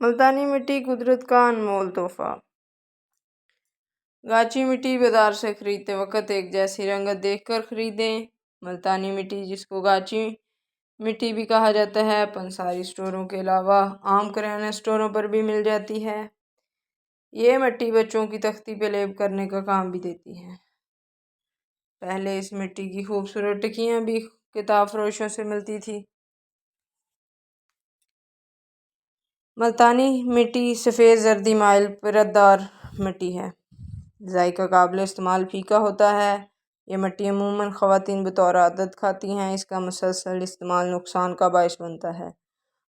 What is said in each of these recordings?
ملتانی مٹی قدرت کا انمول تحفہ۔ گاچی مٹی بازار سے خریدتے وقت ایک جیسی رنگت دیکھ کر خریدیں۔ ملتانی مٹی، جس کو گاچی مٹی بھی کہا جاتا ہے، پنساری اسٹوروں کے علاوہ عام کریانہ اسٹوروں پر بھی مل جاتی ہے۔ یہ مٹی بچوں کی تختی پہ لیپ کرنے کا کام بھی دیتی ہے۔ پہلے اس مٹی کی خوبصورت ٹکیاں بھی کتاب فروشوں سے ملتی تھی۔ ملتانی مٹی سفید زردی مائل پرتدار مٹی ہے۔ ذائقہ قابل استعمال پھیکا ہوتا ہے۔ یہ مٹی عموماً خواتین بطور عادت کھاتی ہیں۔ اس کا مسلسل استعمال نقصان کا باعث بنتا ہے۔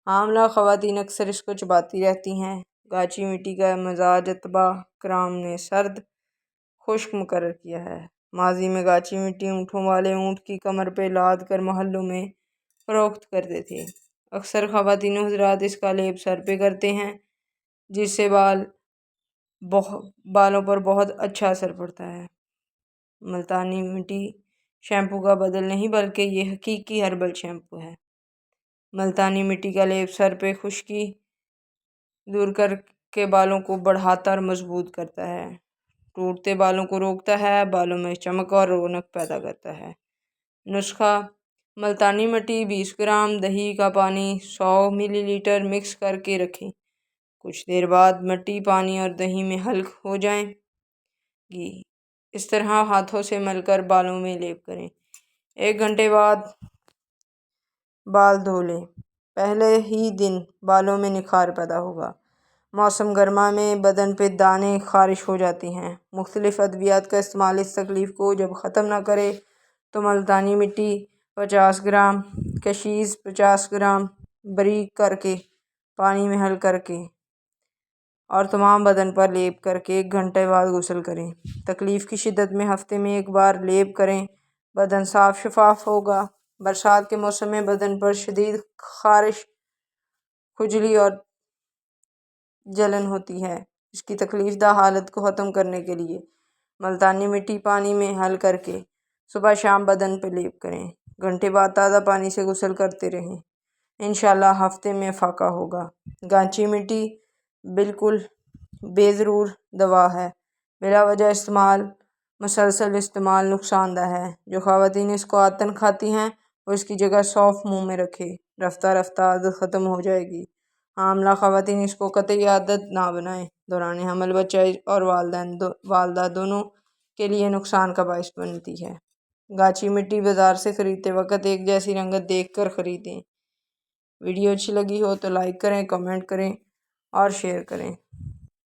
حاملہ خواتین اکثر اس کو چباتی رہتی ہیں۔ گاچی مٹی کا مزاج اتباع کرام نے سرد خشک مقرر کیا ہے۔ ماضی میں گاچی مٹی اونٹوں والے اونٹ کی کمر پہ لاد کر محلوں میں فروخت کرتے تھے۔ اکثر خواتین حضرات اس کا لیپ سر پہ کرتے ہیں، جس سے بالوں پر بہت اچھا اثر پڑتا ہے۔ ملتانی مٹی شیمپو کا بدل نہیں، بلکہ یہ حقیقی ہربل شیمپو ہے۔ ملتانی مٹی کا لیپ سر پہ خشکی دور کر کے بالوں کو بڑھاتا اور مضبوط کرتا ہے، ٹوٹتے بالوں کو روکتا ہے، بالوں میں چمک اور رونق پیدا کرتا ہے۔ نسخہ: ملتانی مٹی 20 گرام، دہی کا پانی 100 ملی لیٹر مکس کر کے رکھیں۔ کچھ دیر بعد مٹی پانی اور دہی میں حلق ہو جائے گی۔ اس طرح ہاتھوں سے مل کر بالوں میں لیپ کریں۔ 1 گھنٹے بعد بال دھو لیں۔ پہلے ہی دن بالوں میں نکھار پیدا ہوگا۔ موسم گرما میں بدن پہ دانے خارش ہو جاتی ہیں۔ مختلف ادویات کا استعمال اس تکلیف کو جب ختم نہ کرے تو ملتانی مٹی 50 گرام، کشیز 50 گرام باریک کر کے پانی میں حل کر کے اور تمام بدن پر لیپ کر کے 1 گھنٹے بعد غسل کریں۔ تکلیف کی شدت میں ہفتے میں 1 بار لیپ کریں۔ بدن صاف شفاف ہوگا۔ برسات کے موسم میں بدن پر شدید خارش، کھجلی اور جلن ہوتی ہے۔ اس کی تکلیف دہ حالت کو ختم کرنے کے لیے ملتانی مٹی پانی میں حل کر کے صبح شام بدن پہ لیپ کریں۔ گھنٹے بعد تازہ پانی سے غسل کرتے رہیں۔ انشاءاللہ ہفتے میں فاقہ ہوگا۔ گاچی مٹی بالکل بے ضرور دوا ہے۔ بلا وجہ استعمال، مسلسل استعمال نقصان دہ ہے۔ جو خواتین اس کو عادتاً کھاتی ہیں وہ اس کی جگہ سونف منہ میں رکھے۔ رفتہ رفتہ عادت ختم ہو جائے گی۔ حاملہ خواتین اس کو قطعی عادت نہ بنائیں۔ دوران حمل بچہ اور والدہ دونوں کے لیے نقصان کا باعث بنتی ہے۔ گاچی مٹی بازار سے خریدتے وقت ایک جیسی رنگت دیکھ کر خریدیں۔ ویڈیو اچھی لگی ہو تو لائک کریں، کمنٹ کریں اور شیئر کریں۔